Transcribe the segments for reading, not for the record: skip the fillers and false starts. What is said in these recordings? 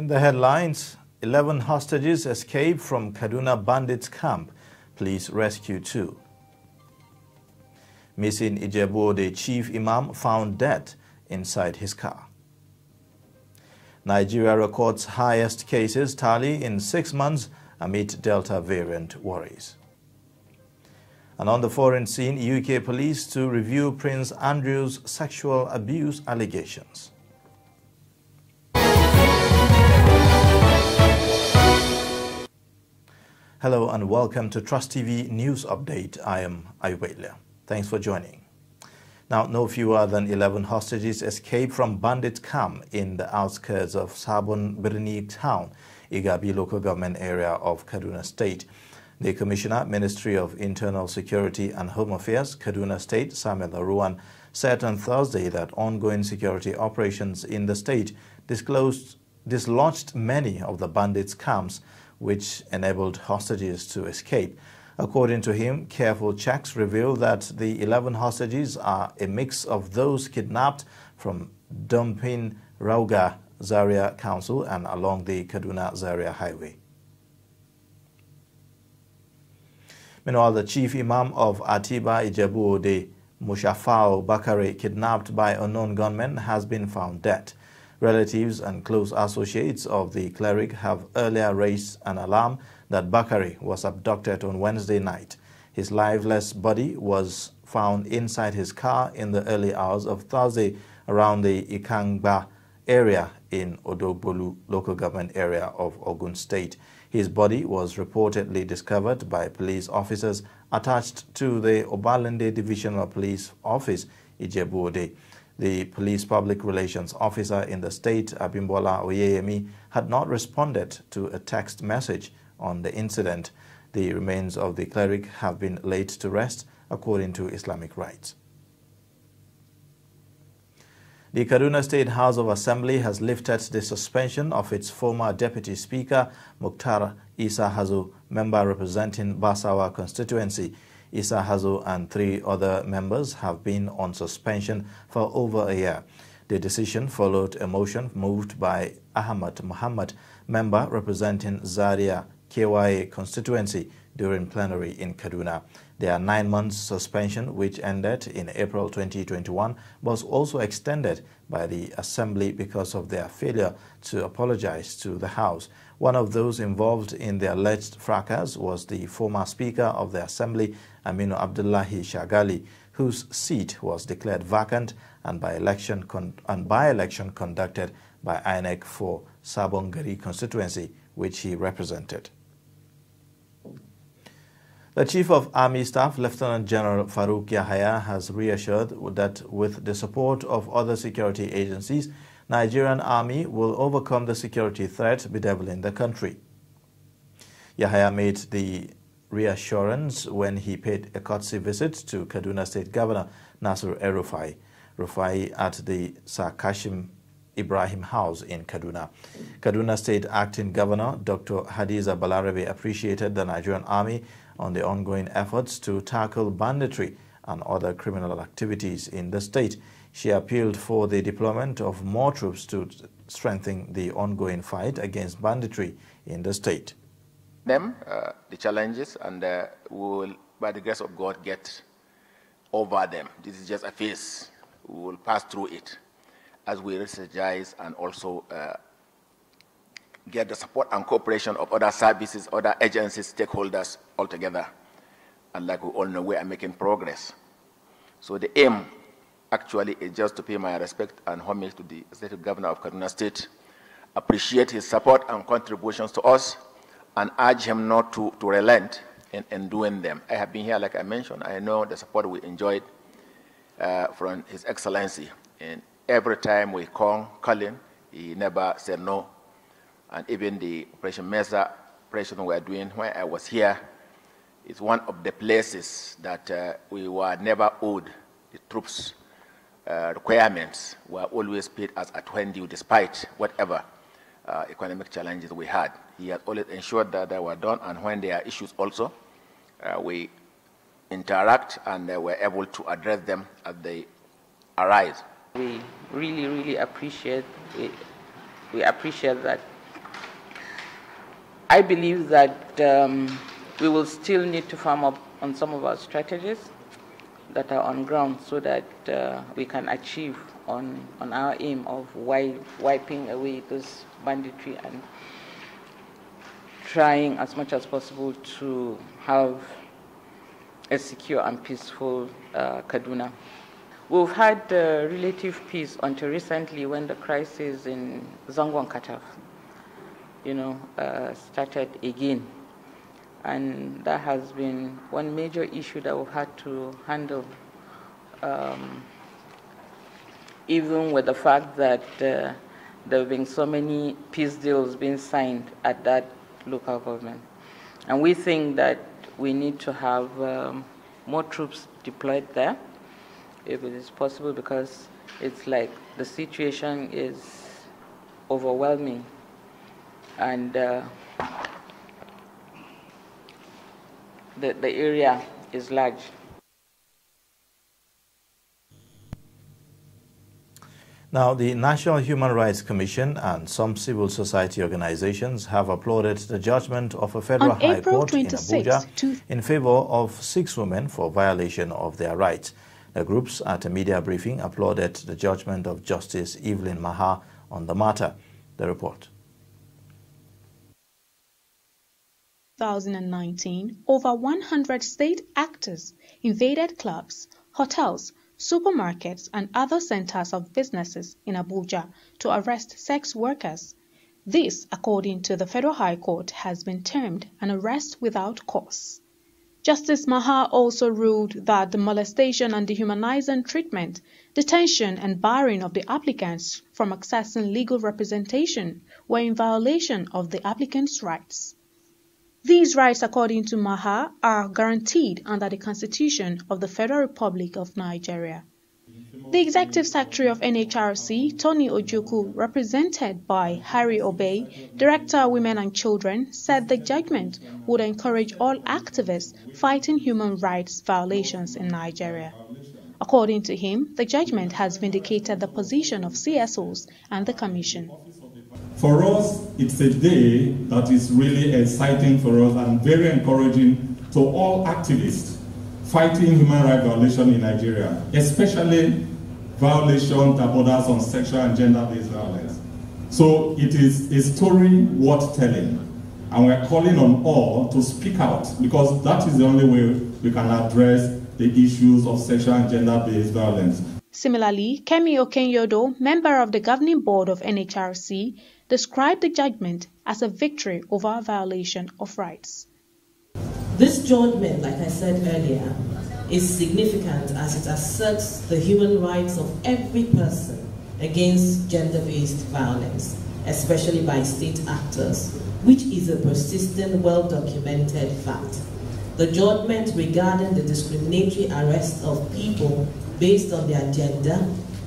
In the headlines, 11 hostages escape from Kaduna Bandits camp. Police rescue 2. Missing Ijebu, the chief imam, found dead inside his car. Nigeria records highest cases tally in 6 months amid Delta variant worries. And on the foreign scene, UK police to review Prince Andrew's sexual abuse allegations. Hello and welcome to Trust TV News Update. I am Ayubelia. Thanks for joining. Now, no fewer than 11 hostages escaped from bandit camp in the outskirts of Sabon, Birni town, Igabi local government area of Kaduna State. The Commissioner, Ministry of Internal Security and Home Affairs, Kaduna State, Samuel Aruwan, said on Thursday that ongoing security operations in the state dislodged many of the bandits' camps, which enabled hostages to escape. According to him, careful checks reveal that the 11 hostages are a mix of those kidnapped from Dumpin Rauga Zaria Council and along the Kaduna Zaria Highway. Meanwhile, the chief imam of Atiba Ijebu, the Mushafao Bakare, kidnapped by unknown gunmen, has been found dead. Relatives and close associates of the cleric have earlier raised an alarm that Bakare was abducted on Wednesday night. His lifeless body was found inside his car in the early hours of Thursday around the Ikangba area in Odogbolu local government area of Ogun State. His body was reportedly discovered by police officers attached to the Obalende Divisional Police Office, Ijebu-Ode. The police public relations officer in the state, Abimbola Oyeyemi, had not responded to a text message on the incident. The remains of the cleric have been laid to rest according to Islamic rites. The Kaduna State House of Assembly has lifted the suspension of its former Deputy Speaker, Mukhtar Isa Hazo, member representing Basawa constituency. Isa Hazo and 3 other members have been on suspension for over a year. The decision followed a motion moved by Ahmad Muhammad, member representing Zaria KYA constituency, during plenary in Kaduna. Their 9 months suspension, which ended in April 2021, was also extended by the Assembly because of their failure to apologize to the House. One of those involved in the alleged fracas was the former Speaker of the Assembly, Aminu Abdullahi Shagali, whose seat was declared vacant and by-election conducted by INEC for Sabon constituency, which he represented. The Chief of Army Staff, Lieutenant General Farouk Yahaya, has reassured that with the support of other security agencies, Nigerian Army will overcome the security threat bedeviling the country. Yahaya made the reassurance when he paid a courtesy visit to Kaduna State Governor Nasir El-Rufai at the Sir Kashim Ibrahim House in Kaduna. Kaduna State Acting Governor Dr. Hadiza Balarabe appreciated the Nigerian Army on the ongoing efforts to tackle banditry and other criminal activities in the state. She appealed for the deployment of more troops to strengthen the ongoing fight against banditry in the state. The challenges, and we will, by the grace of God, get over them. This is just a phase. We will pass through it as we strategize and also get the support and cooperation of other services, other agencies, stakeholders altogether. And like we all know, we are making progress. So the aim actually is just to pay my respect and homage to the Executive Governor of Kaduna State, appreciate his support and contributions to us, and urge him not to relent in doing them. I have been here, like I mentioned. I know the support we enjoyed from His Excellency. And every time we call him, he never said no. And even the Operation Mesa operation we are doing when I was here is one of the places that we were never owed the troops requirements were always paid as at when due, despite whatever economic challenges we had. He has always ensured that they were done, and when there are issues also, we interact and we're able to address them as they arise. We really appreciate we appreciate that I believe that we will still need to firm up on some of our strategies that are on ground so that we can achieve on our aim of wiping away this banditry and trying as much as possible to have a secure and peaceful Kaduna. We've had relative peace until recently when the crisis in Zangon Kataf, started again. And that has been one major issue that we've had to handle, even with the fact that there have been so many peace deals being signed at that local government. And we think that we need to have more troops deployed there, if it is possible, because it's like the situation is overwhelming. And the area is large. Now, the National Human Rights Commission and some civil society organizations have applauded the judgment of a federal high court in Abuja in favor of 6 women for violation of their rights. The groups at a media briefing applauded the judgment of Justice Evelyn Maha on the matter. The report. 2019, over 100 state actors invaded clubs, hotels, supermarkets, and other centers of businesses in Abuja to arrest sex workers. This, according to the Federal High Court, has been termed an arrest without cause. Justice Maha also ruled that the molestation and dehumanizing treatment, detention and barring of the applicants from accessing legal representation were in violation of the applicants' rights. These rights, according to Maha, are guaranteed under the Constitution of the Federal Republic of Nigeria. The Executive Secretary of NHRC, Tony Ojukwu, represented by Harry Obey, Director Women and Children, said the judgment would encourage all activists fighting human rights violations in Nigeria. According to him, the judgment has vindicated the position of CSOs and the Commission. For us, it's a day that is really exciting for us and very encouraging to all activists fighting human rights violation in Nigeria, especially violation that borders on sexual and gender-based violence. So it is a story worth telling, and we're calling on all to speak out, because that is the only way we can address the issues of sexual and gender-based violence. Similarly, Kemi Okenyodo, member of the governing board of NHRC, described the judgment as a victory over a violation of rights. This judgment, like I said earlier, is significant as it asserts the human rights of every person against gender-based violence, especially by state actors, which is a persistent, well-documented fact. The judgment regarding the discriminatory arrest of people based on their gender,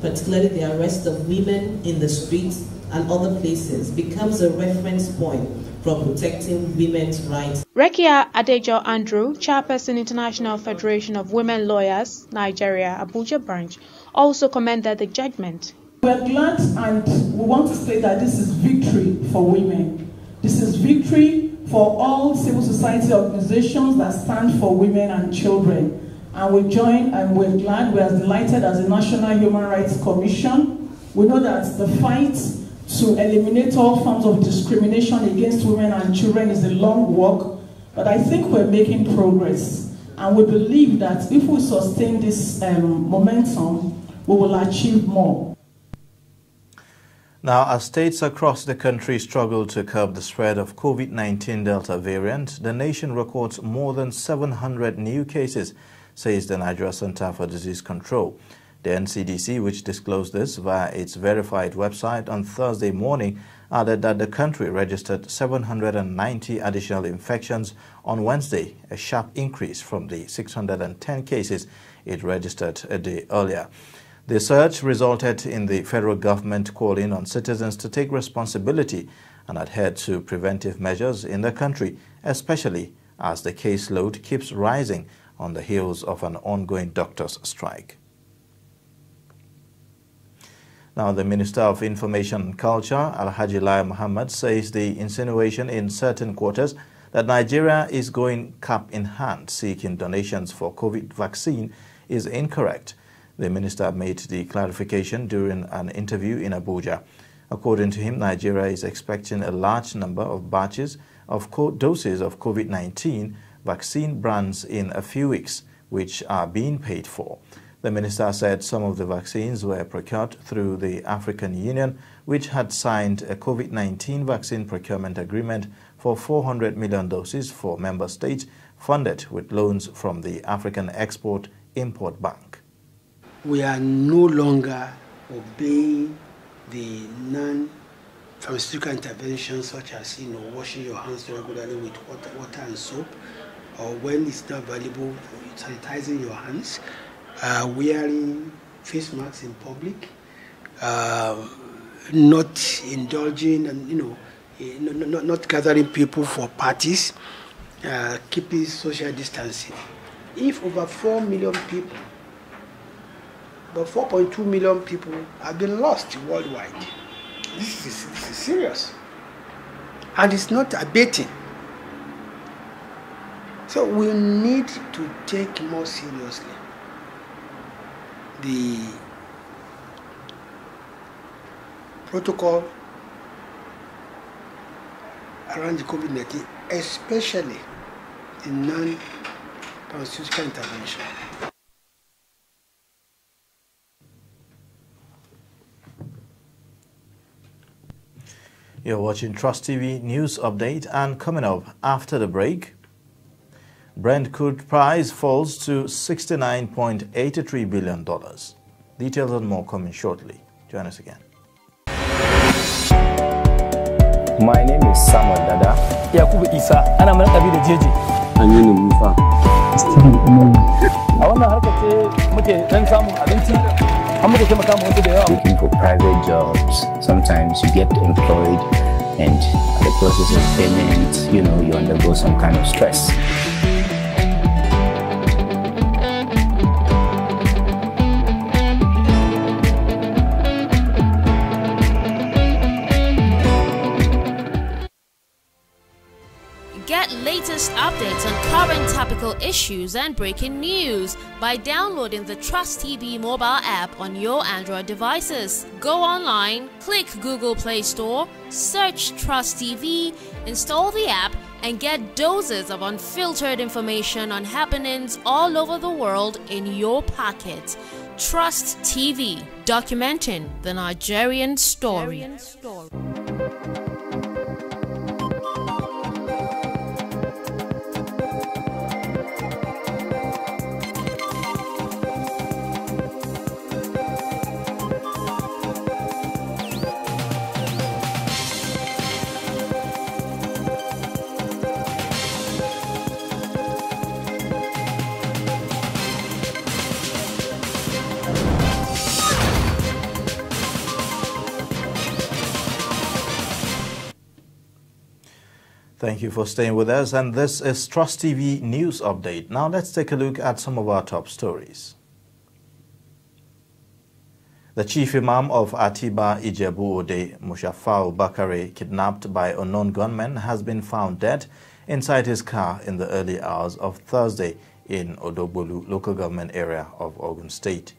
particularly the arrest of women in the streets and other places, becomes a reference point for protecting women's rights. Recue Adejo Andrew, chairperson International Federation of Women Lawyers, Nigeria, Abuja branch, also commended the judgment. We're glad and we want to say that this is victory for women. This is victory for all civil society organizations that stand for women and children. And we join and we're glad, we're delighted as the National Human Rights Commission. We know that the fight to eliminate all forms of discrimination against women and children is a long walk, but I think we're making progress. And we believe that if we sustain this momentum, we will achieve more. Now, as states across the country struggle to curb the spread of COVID-19 Delta variant, the nation records more than 700 new cases, says the Nigeria Center for Disease Control. The NCDC, which disclosed this via its verified website on Thursday morning, added that the country registered 790 additional infections on Wednesday, a sharp increase from the 610 cases it registered a day earlier. The surge resulted in the federal government calling on citizens to take responsibility and adhere to preventive measures in the country, especially as the caseload keeps rising on the heels of an ongoing doctors' strike. Now, the Minister of Information and Culture, Alhaji Lai Muhammad, says the insinuation in certain quarters that Nigeria is going cap in hand seeking donations for COVID vaccine is incorrect. The minister made the clarification during an interview in Abuja. According to him, Nigeria is expecting a large number of batches of doses of COVID-19 vaccine brands in a few weeks, which are being paid for. The minister said some of the vaccines were procured through the African Union, which had signed a COVID-19 vaccine procurement agreement for 400 million doses for member states, funded with loans from the African Export-Import Bank. We are no longer obeying the non-pharmaceutical interventions such as washing your hands regularly with water and soap, or when it's not available, sanitizing your hands, wearing face masks in public, not indulging and not gathering people for parties, keeping social distancing. If over 4 million people, about 4.2 million people have been lost worldwide, this is serious, and it's not abating. So we need to take more seriously the protocol around the COVID-19, especially the non-pharmaceutical intervention. You're watching Trust TV News Update, and coming up after the break, Brent crude price falls to $69.83 billion. Details and more coming shortly. Join us again. My name is Samuel Dada. Yakubu Isa. Ana mana Igabi da jeje. Aminu Musa. A wannan harkar ce muke dan samun abinci. An muke taimaka mu wasu da yawa. Looking for private jobs. Sometimes you get employed and the process of payment, you undergo some kind of stress. Get latest updates on current topical issues and breaking news by downloading the Trust TV mobile app on your Android devices. Go online, click Google Play Store, search Trust TV, install the app, and get doses of unfiltered information on happenings all over the world in your pocket. Trust TV, documenting the Nigerian story. Thank you for staying with us, and this is Trust TV News Update. Now let's take a look at some of our top stories. The chief imam of Atiba Ijebu-Ode, Mushafau Bakare, kidnapped by unknown gunmen, has been found dead inside his car in the early hours of Thursday in Odogbolu local government area of Ogun State.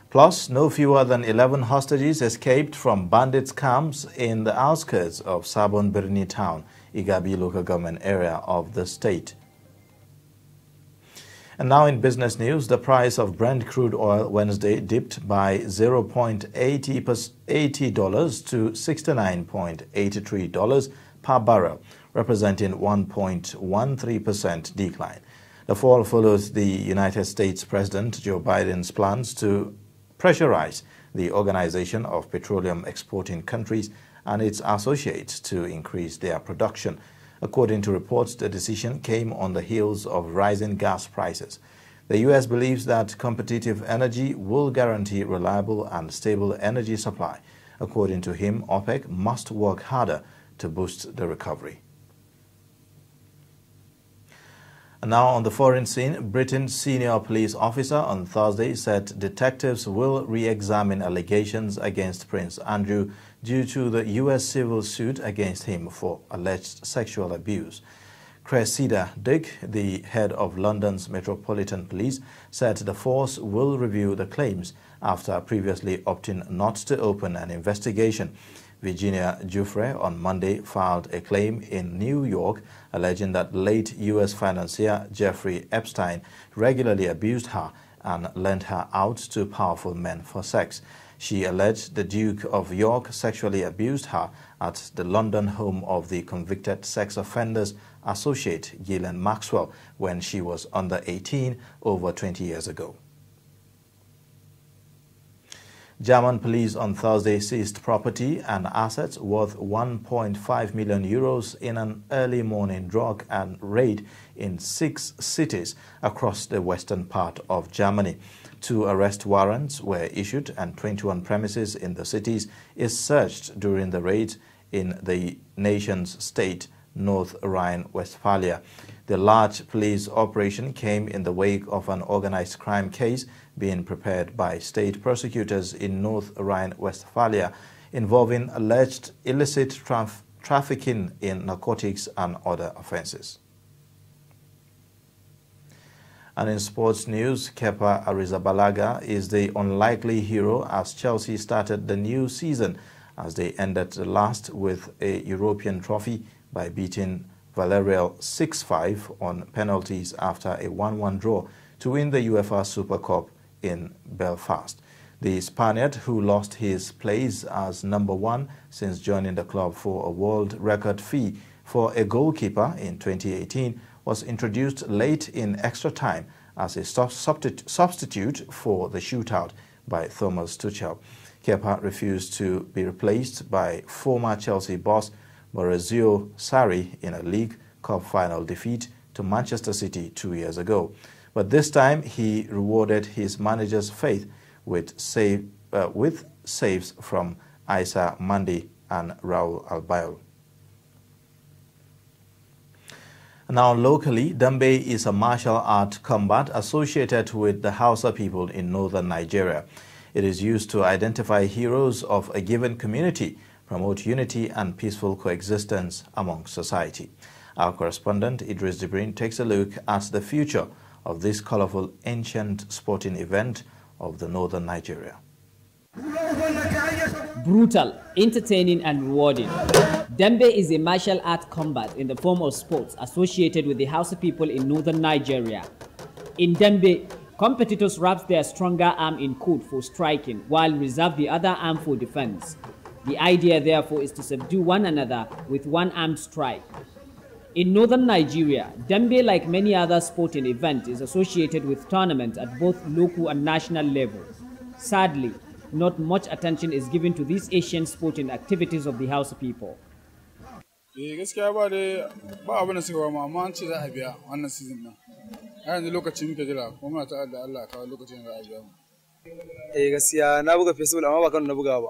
Plus, no fewer than 11 hostages escaped from bandits' camps in the outskirts of Sabon Birni town, Igabi local government area of the state. And now in business news, the price of Brent crude oil Wednesday dipped by $0.80 to $69.83 per barrel, representing 1.13% decline. The fall follows the United States President Joe Biden's plans to pressurize the Organization of Petroleum Exporting Countries and its associates to increase their production. According to reports, the decision came on the heels of rising gas prices. The U.S. believes that competitive energy will guarantee reliable and stable energy supply. According to him, OPEC must work harder to boost the recovery. And now on the foreign scene, Britain's senior police officer on Thursday said detectives will re-examine allegations against Prince Andrew due to the U.S. civil suit against him for alleged sexual abuse. Cressida Dick, the head of London's Metropolitan Police, said the force will review the claims after previously opting not to open an investigation. Virginia Giuffre on Monday filed a claim in New York alleging that late U.S. financier Jeffrey Epstein regularly abused her and lent her out to powerful men for sex. She alleged the Duke of York sexually abused her at the London home of the convicted sex offenders associate Ghislaine Maxwell when she was under 18 over 20 years ago. German police on Thursday seized property and assets worth 1.5 million euros in an early morning drug and raid in 6 cities across the western part of Germany. 2 arrest warrants were issued and 21 premises in the cities is searched during the raid in the nation's state, North Rhine-Westphalia. The large police operation came in the wake of an organized crime case being prepared by state prosecutors in North Rhine-Westphalia involving alleged illicit trafficking in narcotics and other offenses. And in sports news, Kepa Arrizabalaga is the unlikely hero as Chelsea started the new season as they ended the last with a European trophy by beating Villarreal 6-5 on penalties after a 1-1 draw to win the UEFA Super Cup in Belfast. The Spaniard, who lost his place as number 1 since joining the club for a world record fee for a goalkeeper in 2018, was introduced late in extra time as a substitute for the shootout by Thomas Tuchel. Kepa refused to be replaced by former Chelsea boss Maurizio Sarri in a League Cup final defeat to Manchester City 2 years ago. But this time he rewarded his manager's faith with saves from Issa Mandi and Raul Albiol. Now locally, Dambe is a martial art combat associated with the Hausa people in northern Nigeria. It is used to identify heroes of a given community, promote unity and peaceful coexistence among society. Our correspondent Idris Jibrin takes a look at the future of this colorful ancient sporting event of the northern Nigeria. Brutal, entertaining and rewarding. Dambe is a martial art combat in the form of sports associated with the Hausa people in northern Nigeria. In Dambe, competitors wrap their stronger arm in coat for striking while reserve the other arm for defense. The idea therefore is to subdue one another with one-armed strike. In northern Nigeria, Dambe, like many other sporting events, is associated with tournaments at both local and national level. Sadly, not much attention is given to these ancient sporting activities of the Hausa people. Gaskiya ba abin da suka ba amma an ce za a biya wannan season din. A yanzu lokacin muke jira kuma muna ta'ala da Allah kawo lokacin da za a biya mu. Gaskiya na buga festival amma ba Kano na buga ba.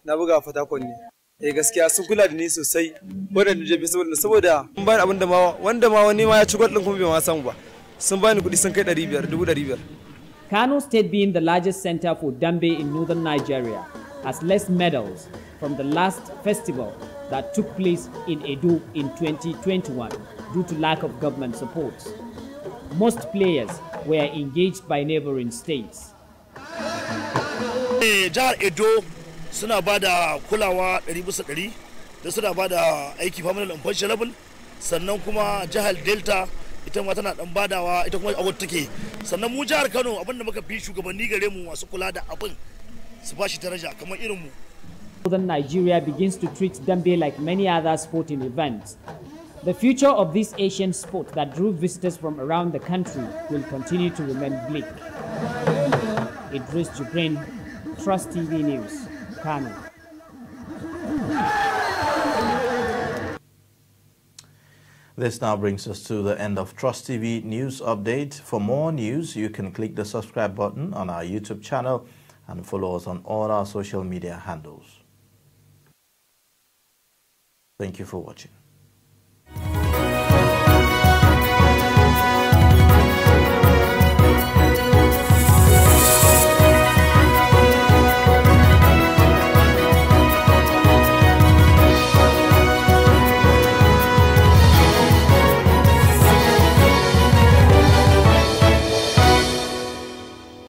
Na buga Fatakon ne. Gaskiya sun kula da ni sosai wadanda je festival saboda sun bani abin da ma wanda ma wani ma ya ci gwal din kuma bai ma samu ba. Sun bani kuɗi sun kai 500,000. Kano State, being the largest center for Dambe in northern Nigeria, has less medals from the last festival that took place in Edo in 2021 due to lack of government support. Most players were engaged by neighboring states. Jihar Edo suna ba da kulawa 100% da suna ba da aiki permanent and functional, sannan kuma jihar Delta ita ma tana dan badawa, ita kuma a wata take. Sannan mu jihar Kano abinda muka fi shugabanni gare mu masu kula da abin su ba shi daraja kamar irin mu. Northern Nigeria begins to treat Dambe like many other sporting events. The future of this Asian sport that drew visitors from around the country will continue to remain bleak. Idris Jibrin, Trust TV News, Kano. This now brings us to the end of Trust TV News Update. For more news, you can click the subscribe button on our YouTube channel and follow us on all our social media handles. Thank you for watching.